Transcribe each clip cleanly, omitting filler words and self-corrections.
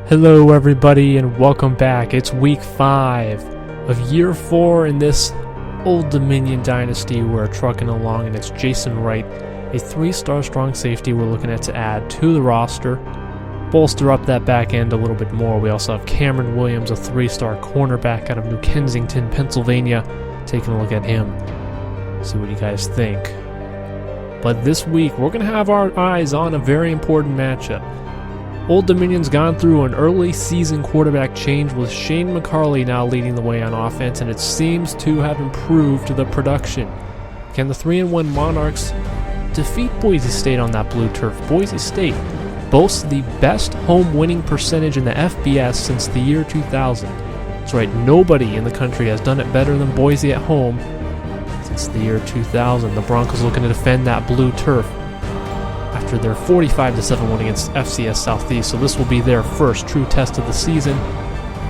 Hello everybody and welcome back. It's week 5 of year 4 in this Old Dominion Dynasty. We're trucking along and it's Jason Wright, a 3-star strong safety we're looking at to add to the roster. Bolster up that back end a little bit more. We also have Cameron Williams, a 3-star cornerback out of New Kensington, Pennsylvania. Taking a look at him. See what you guys think. But this week we're going to have our eyes on a very important matchup. Old Dominion's gone through an early season quarterback change with Shane McCarley now leading the way on offense, and it seems to have improved the production. Can the 3-1 Monarchs defeat Boise State on that blue turf? Boise State boasts the best home winning percentage in the FBS since the year 2000. That's right, nobody in the country has done it better than Boise at home since the year 2000. The Broncos looking to defend that blue turf after their 45-7 win against FCS Southeast, so this will be their first true test of the season.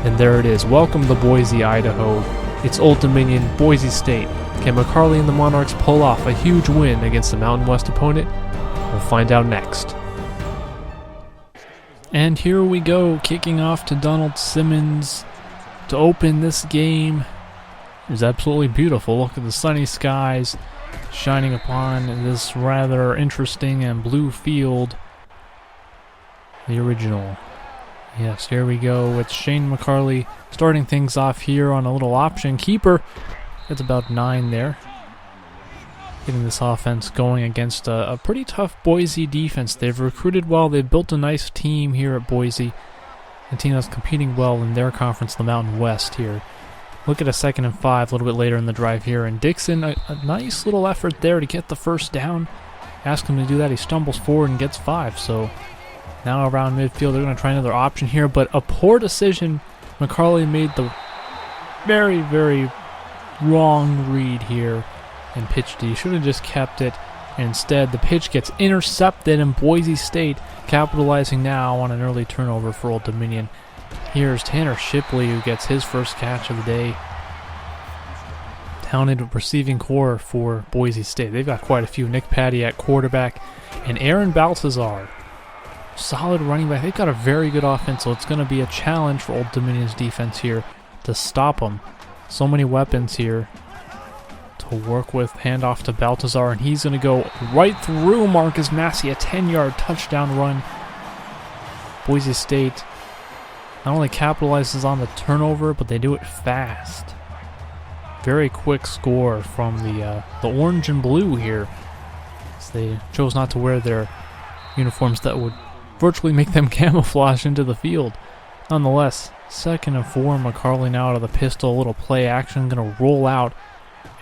And there it is. Welcome to Boise, Idaho. It's Old Dominion, Boise State. Can McCarley and the Monarchs pull off a huge win against the Mountain West opponent? We'll find out next. And here we go, kicking off to Donald Simmons to open this game. It's absolutely beautiful. Look at the sunny skies shining upon this rather interesting and blue field. The original. Yes, here we go. It's Shane McCarley starting things off here on a little option keeper. It's about 9 there. Getting this offense going against a pretty tough Boise defense. They've recruited well. They've built a nice team here at Boise. A team that's competing well in their conference, the Mountain West here. Look at a 2nd and 5 a little bit later in the drive here. And Dixon, a nice little effort there to get the first down. Ask him to do that. He stumbles forward and gets 5. So now around midfield, they're going to try another option here. But a poor decision. McCarley made the very, very wrong read here and pitched it. He should have just kept it. And instead, the pitch gets intercepted, and Boise State capitalizing now on an early turnover for Old Dominion. Here's Tanner Shipley, who gets his first catch of the day. Talented receiving core for Boise State. They've got quite a few. Nick Patty at quarterback, and Aaron Baltazar, solid running back. They've got a very good offense, so it's going to be a challenge for Old Dominion's defense here to stop them. So many weapons here to work with. Handoff to Baltazar, and he's going to go right through Marcus Massey, a 10-yard touchdown run. Boise State not only capitalizes on the turnover, but they do it fast. Very quick score from the orange and blue here, as they chose not to wear their uniforms that would virtually make them camouflage into the field. Nonetheless, 2nd and 4, McCarley now out of the pistol, a little play action, going to roll out.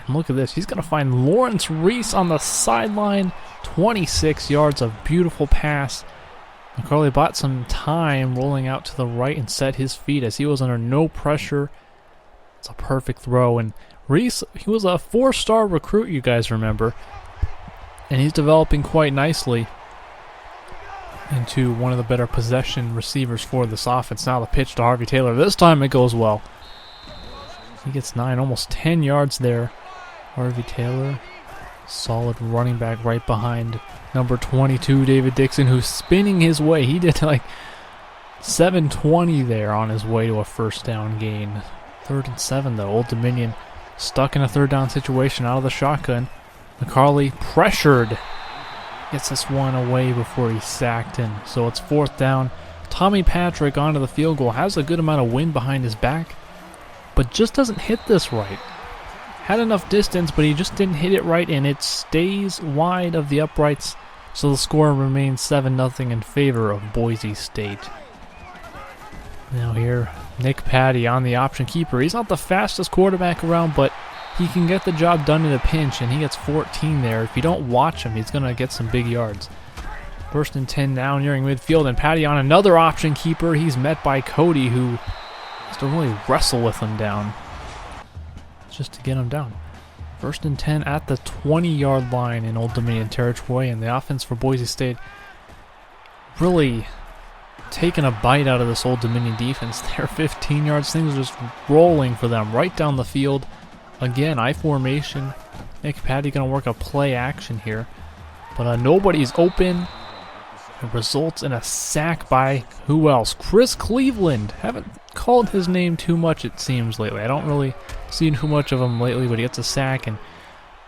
And look at this, he's going to find Lawrence Reese on the sideline, 26 yards of beautiful pass. McCarley bought some time rolling out to the right and set his feet as he was under no pressure. It's a perfect throw. And Reese, he was a 4-star recruit, you guys remember. And he's developing quite nicely into one of the better possession receivers for this offense. Now the pitch to Harvey Taylor. This time it goes well. He gets 9, almost 10 yards there. Harvey Taylor, solid running back right behind number 22, David Dixon, who's spinning his way. He did like 720 there on his way to a first down gain. 3rd and 7, though. Old Dominion stuck in a 3rd down situation out of the shotgun. McCarley pressured. Gets this one away before he's sacked in. So it's 4th down. Tommy Patrick onto the field goal. Has a good amount of wind behind his back, but just doesn't hit this right. Had enough distance, but he just didn't hit it right, and it stays wide of the uprights, so the score remains 7-0 in favor of Boise State. Now here, Nick Patty on the option keeper. He's not the fastest quarterback around, but he can get the job done in a pinch, and he gets 14 there. If you don't watch him, he's going to get some big yards. 1st and 10 now nearing midfield, and Patty on another option keeper. He's met by Cody, who has to really wrestle with him down just to get him down. 1st and 10 at the 20-yard line in Old Dominion territory, and the offense for Boise State really taking a bite out of this Old Dominion defense. They're 15 yards. Things are just rolling for them right down the field. Again, I formation. Nick Patty going to work a play action here, but nobody's open. It results in a sack by who else? Chris Cleveland. Haven't called his name too much, it seems, lately. I don't really see too much of him lately, but he gets a sack, and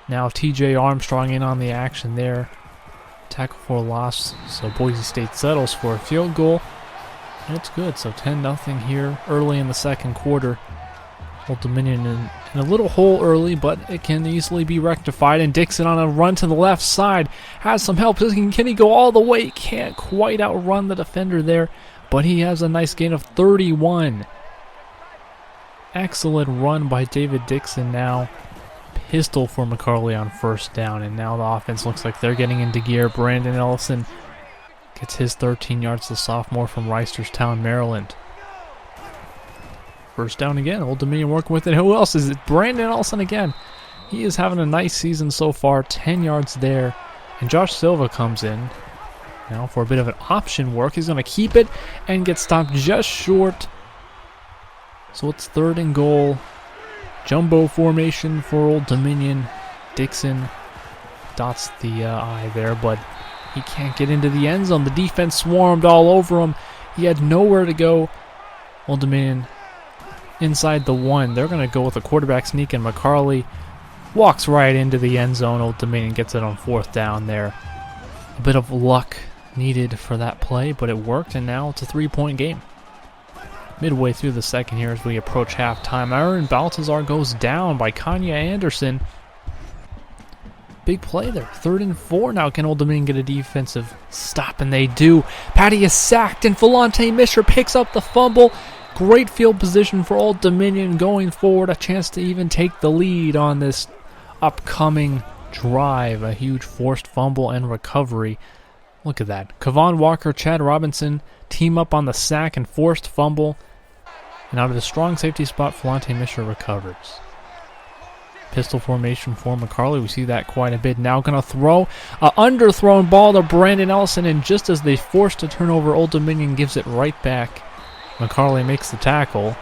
now TJ Armstrong in on the action there. Tackle for a loss, so Boise State settles for a field goal, and it's good. So 10-0 here early in the second quarter. Old Dominion in a little hole early, but it can easily be rectified. And Dixon on a run to the left side has some help. Can he go all the way? Can't quite outrun the defender there, but he has a nice gain of 31. Excellent run by David Dixon now. Pistol for McCarley on first down, and now the offense looks like they're getting into gear. Brandon Ellison gets his 13 yards, the sophomore from Reisterstown, Maryland. First down again. Old Dominion working with it. Who else is it? Brandon Ellison again. He is having a nice season so far. 10 yards there. And Josh Silva comes in now for a bit of an option work. He's going to keep it and get stopped just short. So it's 3rd and goal. Jumbo formation for Old Dominion. Dixon dots the I there, but he can't get into the end zone. The defense swarmed all over him. He had nowhere to go. Old Dominion inside the 1. They're going to go with a quarterback sneak, and McCarley walks right into the end zone. Old Dominion gets it on 4th down there. A bit of luck needed for that play, but it worked, and now it's a 3-point game. Midway through the second here as we approach halftime, Aaron Baltazar goes down by Kanye Anderson. Big play there. 3rd and 4 now. Can Old Dominion get a defensive stop? And they do. Patty is sacked, and Falante Mishra picks up the fumble. Great field position for Old Dominion going forward. A chance to even take the lead on this upcoming drive. A huge forced fumble and recovery. Look at that. Kavon Walker, Chad Robinson team up on the sack and forced fumble. And out of the strong safety spot, Falante Mishra recovers. Pistol formation for McCarley. We see that quite a bit. Now going to throw an underthrown ball to Brandon Ellison. And just as they forced a turnover, Old Dominion gives it right back. McCarley makes the tackle,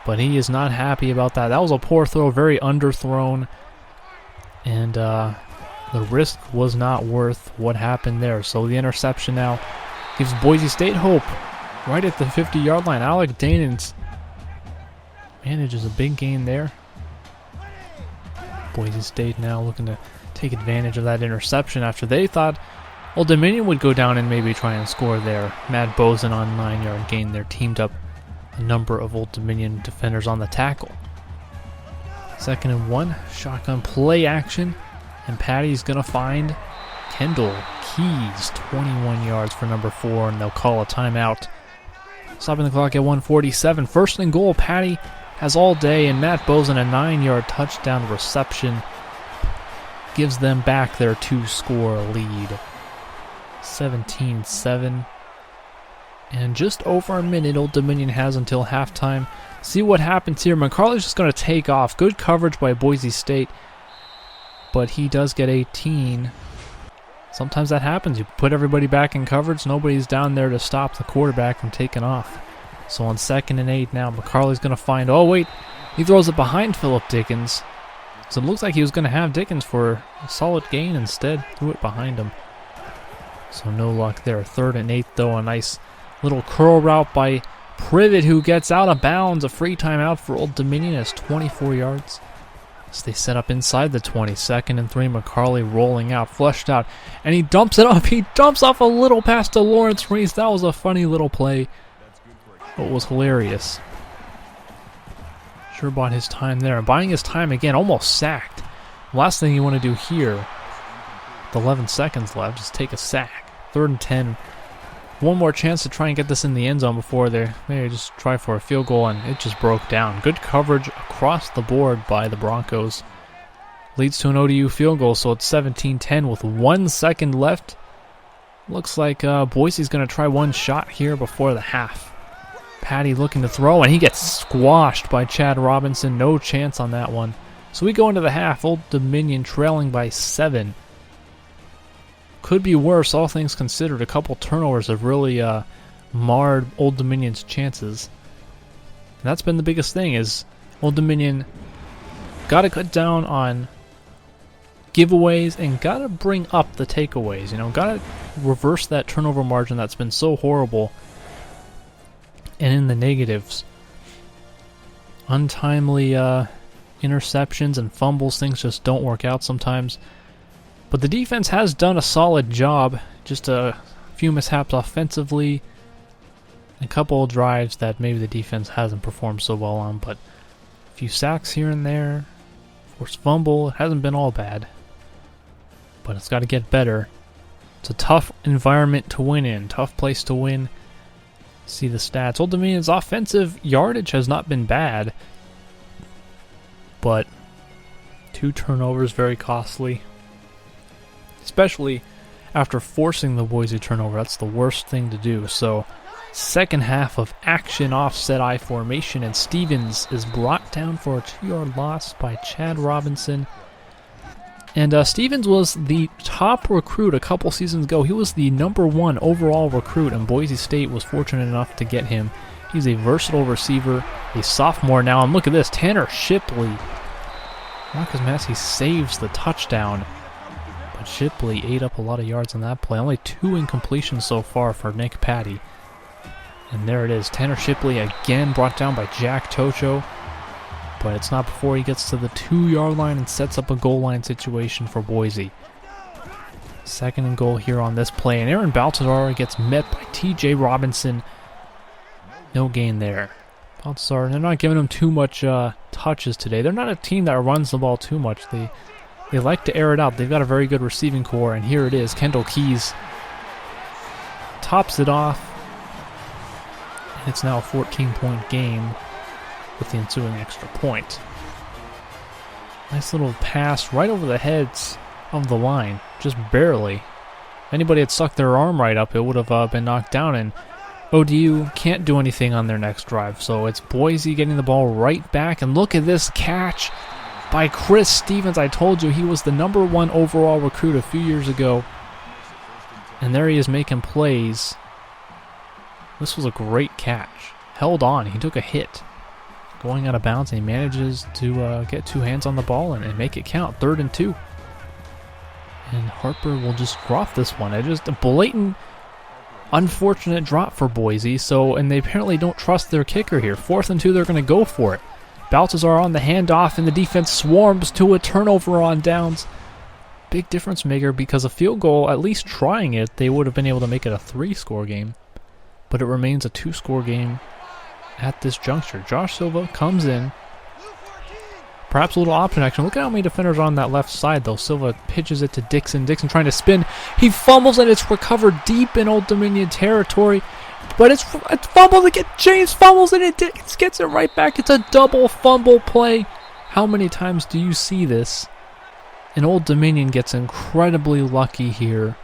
but he is not happy about that. That was a poor throw, very underthrown, and the risk was not worth what happened there. So the interception now gives Boise State hope right at the 50-yard line. Alec Danens manages a big gain there. Boise State now looking to take advantage of that interception after they thought Old Dominion would go down and maybe try and score there. Matt Bozen on 9-yard gain there, teamed up a number of Old Dominion defenders on the tackle. 2nd and 1, shotgun play action, and Patty's going to find Kendall Keys, 21 yards for number 4, and they'll call a timeout. Stopping the clock at 1:47. 1st and goal, Patty has all day, and Matt Bozen, a 9-yard touchdown reception, gives them back their 2-score lead. 17-7. And just over a minute Old Dominion has until halftime. See what happens here. McCarley's just going to take off. Good coverage by Boise State, but he does get 18. Sometimes that happens. You put everybody back in coverage. Nobody's down there to stop the quarterback from taking off. So on 2nd and 8 now, McCarley's going to find... Oh, wait. He throws it behind Philip Dickens. So it looks like he was going to have Dickens for a solid gain. Instead, threw it behind him. So no luck there. 3rd and 8, though. A nice little curl route by Privet, who gets out of bounds. A free timeout for Old Dominion has 24 yards. So they set up inside the 20. 2nd and 3, McCarley rolling out, flushed out, and he dumps it off. He dumps off a little pass to Lawrence Reese. That was a funny little play. It was hilarious. Sure bought his time there. And buying his time again, almost sacked. Last thing you want to do here, with 11 seconds left, is take a sack. 3rd and 10. One more chance to try and get this in the end zone before they just try for a field goal, and it just broke down. Good coverage across the board by the Broncos. Leads to an ODU field goal, so it's 17-10 with 1 second left. Looks like Boise's going to try one shot here before the half. Patty looking to throw, and he gets squashed by Chad Robinson. No chance on that one. So we go into the half. Old Dominion trailing by 7. Could be worse, all things considered. A couple turnovers have really marred Old Dominion's chances. And that's been the biggest thing, is Old Dominion got to cut down on giveaways and got to bring up the takeaways. You know, got to reverse that turnover margin that's been so horrible and in the negatives. Untimely interceptions and fumbles, things just don't work out sometimes. But the defense has done a solid job. Just a few mishaps offensively. A couple of drives that maybe the defense hasn't performed so well on, but a few sacks here and there. Forced fumble, it hasn't been all bad. But it's got to get better. It's a tough environment to win in, tough place to win. See the stats. Old Dominion's offensive yardage has not been bad, but 2 turnovers, very costly. Especially after forcing the Boise turnover. That's the worst thing to do. So, second half of action offset I formation, and Stevens is brought down for a 2-yard loss by Chad Robinson. And Stevens was the top recruit a couple seasons ago. He was the #1 overall recruit, and Boise State was fortunate enough to get him. He's a versatile receiver, a sophomore now. And look at this, Tanner Shipley. Marcus Massey saves the touchdown. But Shipley ate up a lot of yards on that play. Only 2 incompletions so far for Nick Patty. And there it is. Tanner Shipley again brought down by Jack Tocho. But it's not before he gets to the 2-yard line and sets up a goal line situation for Boise. 2nd and goal here on this play. And Aaron Baltazar gets met by TJ Robinson. No gain there. Baltazar, they're not giving him too much touches today. They're not a team that runs the ball too much. They like to air it out. They've got a very good receiving core. And here it is. Kendall Keys tops it off. And it's now a 14-point game with the ensuing extra point. Nice little pass right over the heads of the line, just barely. If anybody had stuck their arm right up, it would have been knocked down, and ODU can't do anything on their next drive. So it's Boise getting the ball right back, and look at this catch by Chris Stevens. I told you he was the #1 overall recruit a few years ago, and there he is making plays. This was a great catch. Held on, he took a hit. Going out of bounds, and he manages to get 2 hands on the ball and make it count. 3rd and 2. And Harper will just drop this one. It's just a blatant, unfortunate drop for Boise. And they apparently don't trust their kicker here. 4th and 2, they're going to go for it. Baltazar on the handoff, and the defense swarms to a turnover on downs. Big difference maker, because a field goal, at least trying it, they would have been able to make it a 3-score game. But it remains a 2-score game at this juncture. Josh Silva comes in. Perhaps a little option action. Look at how many defenders are on that left side, though. Silva pitches it to Dixon. Dixon trying to spin. He fumbles, and it's recovered deep in Old Dominion territory. But it's fumbled again. James fumbles, and it gets it right back. It's a double fumble play. How many times do you see this? And Old Dominion gets incredibly lucky here.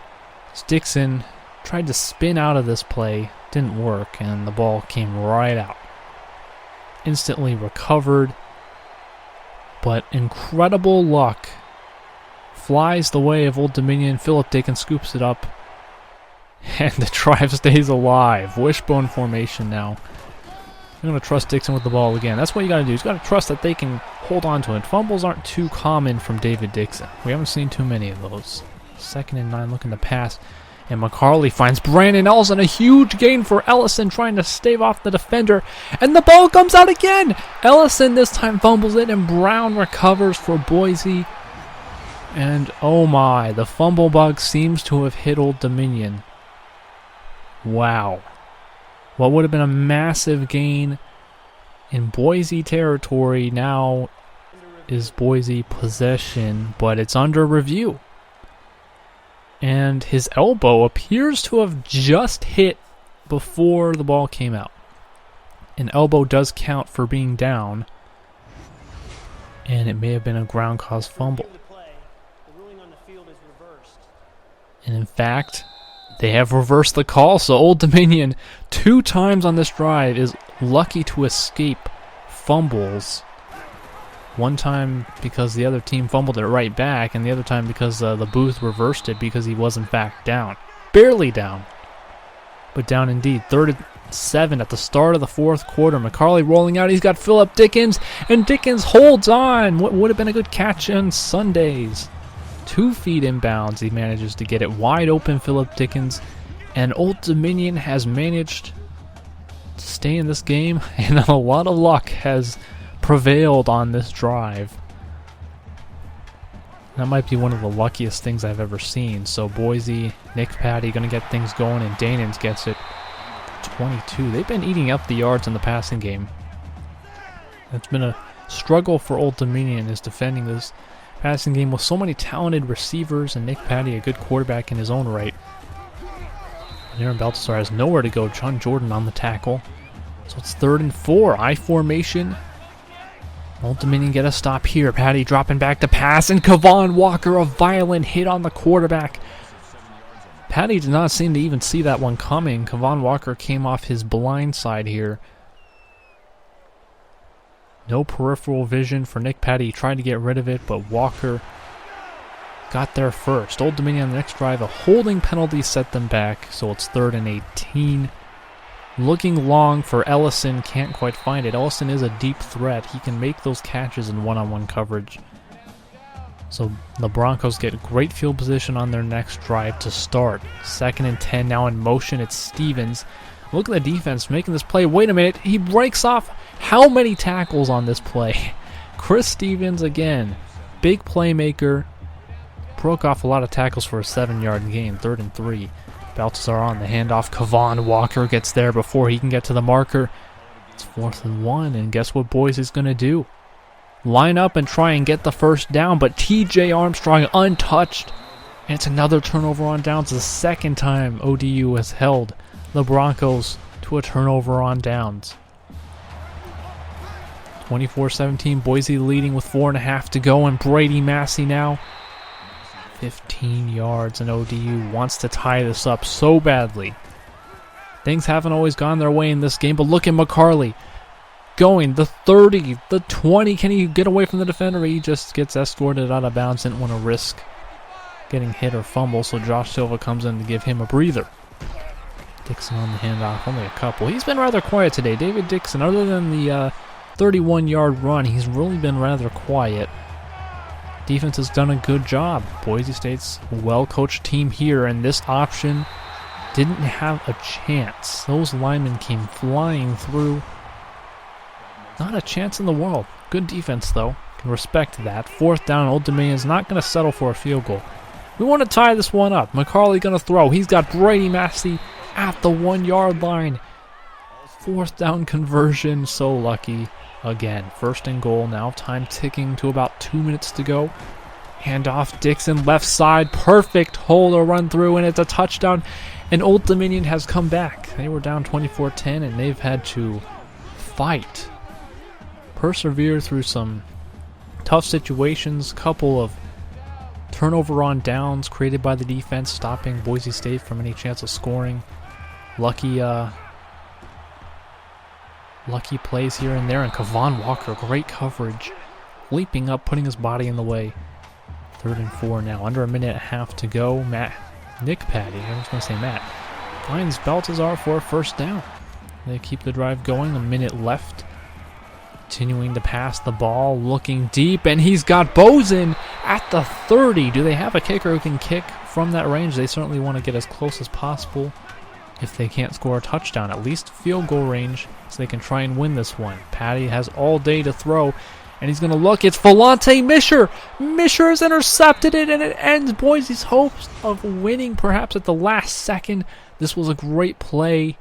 Dixon tried to spin out of this play. Didn't work, and the ball came right out. Instantly recovered, but incredible luck flies the way of Old Dominion. Philip Dixon scoops it up, and the drive stays alive. Wishbone formation now. I'm going to trust Dixon with the ball again. That's what you got to do. You've got to trust that they can hold on to it. Fumbles aren't too common from David Dixon. We haven't seen too many of those. 2nd and 9, looking to pass. And McCarley finds Brandon Ellison. A huge gain for Ellison, trying to stave off the defender. And the ball comes out again. Ellison this time fumbles it, and Brown recovers for Boise. And oh my, the fumble bug seems to have hit Old Dominion. Wow. What would have been a massive gain in Boise territory now is Boise possession, but it's under review. And his elbow appears to have just hit before the ball came out. An elbow does count for being down, and it may have been a ground cause fumble. And in fact, they have reversed the call, so Old Dominion 2 times on this drive is lucky to escape fumbles. One time because the other team fumbled it right back, and the other time because the booth reversed it because he was in fact down. Barely down, but down indeed. 3rd and 7 at the start of the 4th quarter. McCarley rolling out. He's got Philip Dickens, and Dickens holds on. What would have been a good catch on Sundays. 2 feet inbounds. He manages to get it wide open, Philip Dickens. And Old Dominion has managed to stay in this game, and a lot of luck has prevailed on this drive. That might be one of the luckiest things I've ever seen. So Boise, Nick Patty going to get things going, and Danins gets it 22. They've been eating up the yards in the passing game. It's been a struggle for Old Dominion is defending this passing game with so many talented receivers, and Nick Patty, a good quarterback in his own right. And Aaron Baltazar has nowhere to go. John Jordan on the tackle. So it's 3rd and 4. I formation. Old Dominion get a stop here. Patty dropping back to pass, and Kavon Walker, a violent hit on the quarterback. Patty did not seem to even see that one coming. Kavon Walker came off his blind side here. No peripheral vision for Nick Patty. He tried to get rid of it, but Walker got there first. Old Dominion on the next drive, a holding penalty set them back, so it's 3rd and 18. Looking long for Ellison, can't quite find it. Ellison is a deep threat. He can make those catches in one-on-one coverage. So the Broncos get great field position on their next drive to start. 2nd and 10 now in motion. It's Stevens. Look at the defense making this play. Wait a minute. He breaks off how many tackles on this play? Chris Stevens again. Big playmaker. Broke off a lot of tackles for a 7-yard gain. 3rd and 3. Baltazar on the handoff. Kavon Walker gets there before he can get to the marker. It's 4th and 1, and guess what Boise's going to do? Line up and try and get the first down, but TJ Armstrong untouched. And it's another turnover on downs. The 2nd time ODU has held the Broncos to a turnover on downs. 24-17, Boise leading with 4.5 to go, and Brady Massey now 15 yards, and ODU wants to tie this up so badly. Things haven't always gone their way in this game, but look at McCarley going the 30, the 20. Can he get away from the defender? He just gets escorted out of bounds. Didn't want to risk getting hit or fumble, so Josh Silva comes in to give him a breather. Dixon on the handoff, only a couple. He's been rather quiet today. David Dixon, other than the 31-yard run, he's really been rather quiet. Defense has done a good job. Boise State's a well-coached team here, and this option didn't have a chance. Those linemen came flying through. Not a chance in the world. Good defense, though. Can respect that. 4th down, Old Dominion's not going to settle for a field goal. We want to tie this one up. McCarley going to throw. He's got Brady Massey at the 1-yard line. 4th down conversion. So lucky. Again, 1st and goal. Now time ticking to about 2 minutes to go. Handoff, Dixon, left side. Perfect hole to run through, and it's a touchdown. And Old Dominion has come back. They were down 24-10, and they've had to fight. Persevere through some tough situations. Couple of turnover on downs created by the defense, stopping Boise State from any chance of scoring. Lucky plays here and there, and Kavon Walker, great coverage, leaping up, putting his body in the way. 3rd and 4 now, under a minute and a half to go. Nick Patty, I was going to say Matt, finds Baltazar for a 1st down. They keep the drive going, a minute left. Continuing to pass the ball, looking deep, and he's got Bozen at the 30. Do they have a kicker who can kick from that range? They certainly want to get as close as possible. If they can't score a touchdown, at least field goal range, so they can try and win this one. Patty has all day to throw, and he's going to look. It's Volante Misher. Misher has intercepted it, and it ends Boise's hopes of winning perhaps at the last second. This was a great play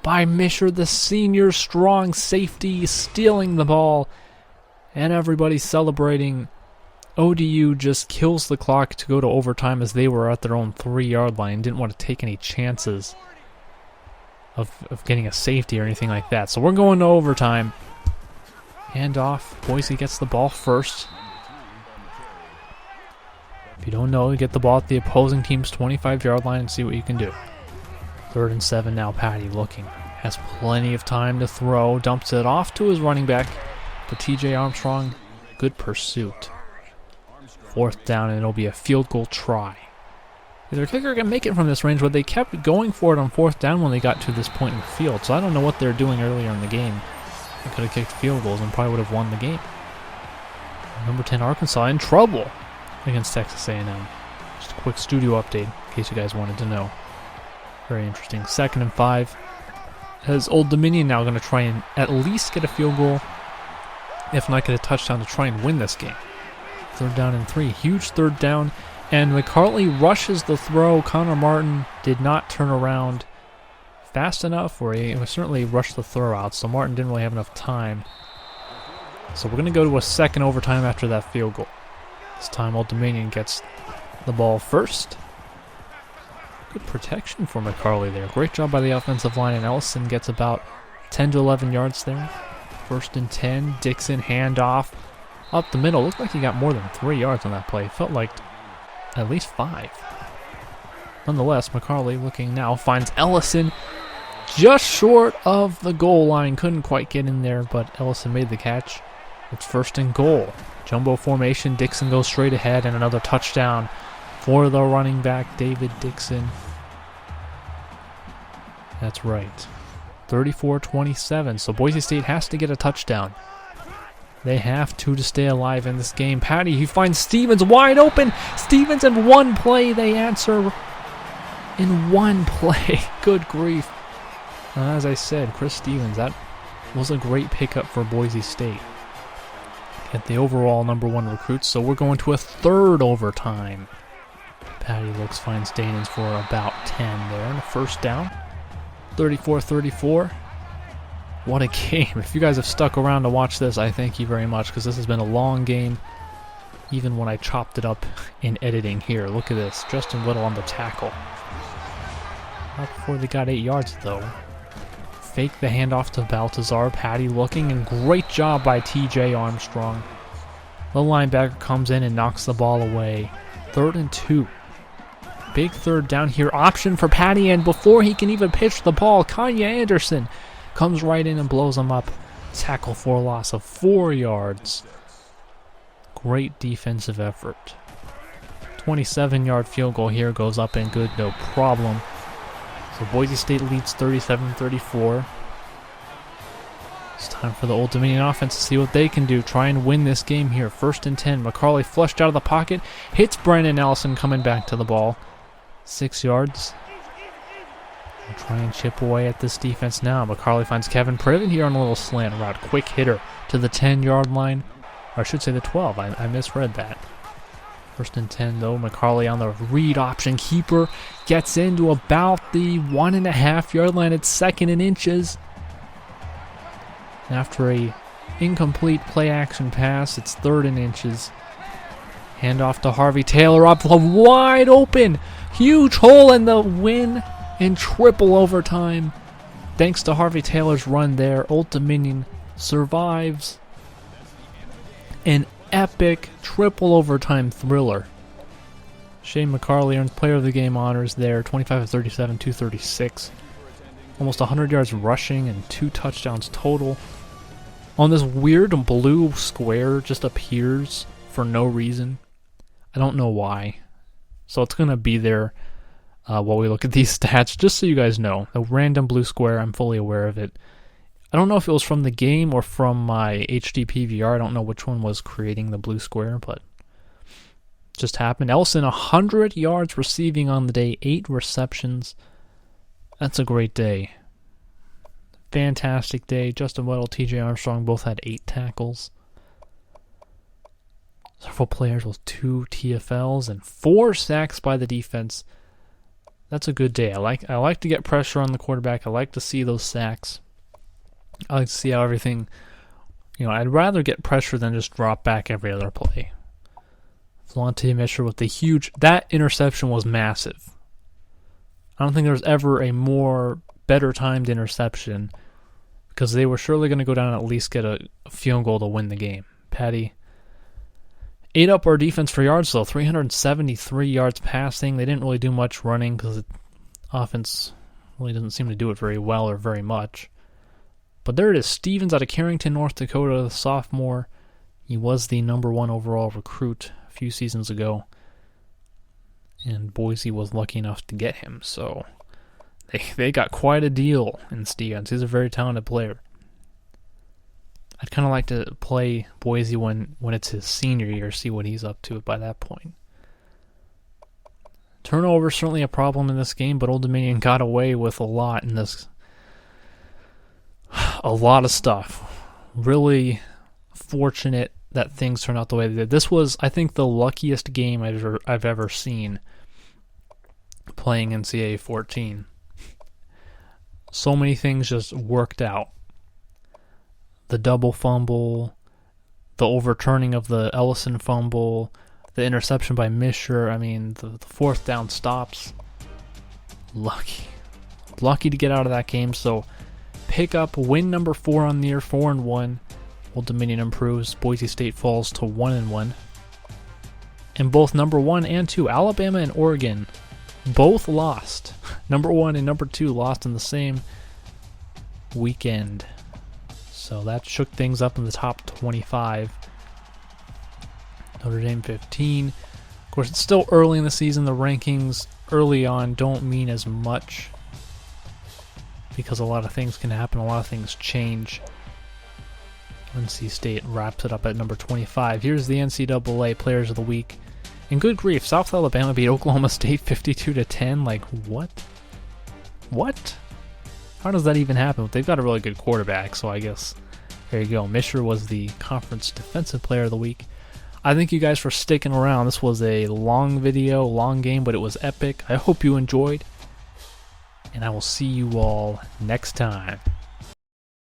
by Misher, the senior strong safety, stealing the ball, and everybody celebrating. ODU just kills the clock to go to overtime as they were at their own 3-yard line. Didn't want to take any chances of getting a safety or anything like that. So we're going to overtime. Handoff. Boise gets the ball first. If you don't know, you get the ball at the opposing team's 25-yard line and see what you can do. 3rd and 7 now. Patty looking. Has plenty of time to throw. Dumps it off to his running back. But TJ Armstrong, good pursuit. 4th down, and it'll be a field goal try. Their kicker can make it from this range, but they kept going for it on 4th down when they got to this point in the field. So I don't know what they're doing earlier in the game. They could have kicked field goals and probably would have won the game. Number 10, Arkansas in trouble. against Texas A&M. Just a quick studio update in case you guys wanted to know. Very interesting. 2nd and 5. As Old Dominion now going to try and at least get a field goal, if not get a touchdown, to try and win this game. 3rd down and 3. Huge 3rd down. And McCarley rushes the throw. Connor Martin did not turn around fast enough, or he certainly rushed the throw out, so Martin didn't really have enough time. So we're going to go to a 2nd overtime after that field goal. This time Old Dominion gets the ball first. Good protection for McCarley there. Great job by the offensive line, and Ellison gets about 10 to 11 yards there. 1st and 10. Dixon handoff up the middle. Looked like he got more than 3 yards on that play. Felt like at least 5. Nonetheless, McCarley looking now finds Ellison just short of the goal line. Couldn't quite get in there, but Ellison made the catch. It's 1st and goal. Jumbo formation. Dixon goes straight ahead, and another touchdown for the running back, David Dixon. That's right. 34-27. So Boise State has to get a touchdown. They have to stay alive in this game. Patty, he finds Stevens wide open. Stevens in one play. They answer in one play. Good grief. As I said, Chris Stevens, that was a great pickup for Boise State. Get the overall #1 recruits. So we're going to a 3rd overtime. Patty looks, finds Danens for about 10 there. And a 1st down. 34-34. What a game. If you guys have stuck around to watch this, I thank you very much, because this has been a long game, even when I chopped it up in editing here. Look at this. Justin Little on the tackle. Not before they got 8 yards, though. Fake the handoff to Baltazar. Patty looking, and great job by TJ Armstrong. The linebacker comes in and knocks the ball away. 3rd and 2. Big 3rd down here. Option for Patty, and before he can even pitch the ball, Kanye Anderson comes right in and blows him up. Tackle for a loss of 4 yards. Great defensive effort. 27-yard field goal here goes up and good, no problem. So Boise State leads 37-34. It's time for the Old Dominion offense to see what they can do. Try and win this game here. 1st and 10. McCarley flushed out of the pocket. Hits Brandon Allison coming back to the ball. 6 yards. We'll try and chip away at this defense now. McCarley finds Kevin Priven here on a little slant route. Quick hitter to the 10-yard line. Or I should say the 12. I misread that. 1st and 10, though. McCarley on the read option. Keeper gets into about the 1.5-yard line. It's 2nd and inches. After a incomplete play-action pass, it's 3rd and inches. Handoff to Harvey Taylor up wide open. Huge hole in the win in triple overtime. Thanks to Harvey Taylor's run there, Old Dominion survives an epic triple overtime thriller. Shane McCarley earns player of the game honors there. 25 of 37, 236. Almost 100 yards rushing and 2 touchdowns total. On this weird blue square just appears for no reason. I don't know why. So it's going to be there while we look at these stats, just so you guys know. A random blue square, I'm fully aware of it. I don't know if it was from the game or from my HD PVR. I don't know which one was creating the blue square, but it just happened. Ellison, 100 yards receiving on the day, 8 receptions. That's a great day. Fantastic day. Justin Weddle, TJ Armstrong both had 8 tackles. Several players with 2 TFLs and 4 sacks by the defense. That's a good day. I like to get pressure on the quarterback. I like to see those sacks. I like to see how everything, I'd rather get pressure than just drop back every other play. Flante Misher with the huge, that interception was massive. I don't think there was ever a more better timed interception, because they were surely going to go down and at least get a field goal to win the game. Patty ate up our defense for yards, though. 373 yards passing. They didn't really do much running because the offense really doesn't seem to do it very well or very much. But there it is. Stevens out of Carrington, North Dakota, the sophomore. He was the #1 overall recruit a few seasons ago. And Boise was lucky enough to get him, so they got quite a deal in Stevens. He's a very talented player. I'd kind of like to play Boise when it's his senior year, see what he's up to by that point. Turnover certainly a problem in this game, but Old Dominion got away with a lot in this. A lot of stuff. Really fortunate that things turned out the way they did. This was, I think, the luckiest game I've ever seen playing NCAA 14. So many things just worked out. The double fumble, the overturning of the Ellison fumble, the interception by Misher. I mean, the fourth down stops. Lucky to get out of that game. So pick up win number 4 on the year, 4-1. Old Dominion improves. Boise State falls to 1-1. And both number 1 and 2, Alabama and Oregon, both lost. Number 1 and number 2 lost in the same weekend. So that shook things up in the top 25. Notre Dame 15. Of course, it's still early in the season. The rankings early on don't mean as much because a lot of things can happen. A lot of things change. NC State wraps it up at number 25. Here's the NCAA Players of the Week. And good grief, South Alabama beat Oklahoma State 52-10. Like, what? What? How does that even happen? They've got a really good quarterback, so I guess there you go. Misher was the Conference Defensive Player of the Week. I thank you guys for sticking around. This was a long video, long game, but it was epic. I hope you enjoyed, and I will see you all next time.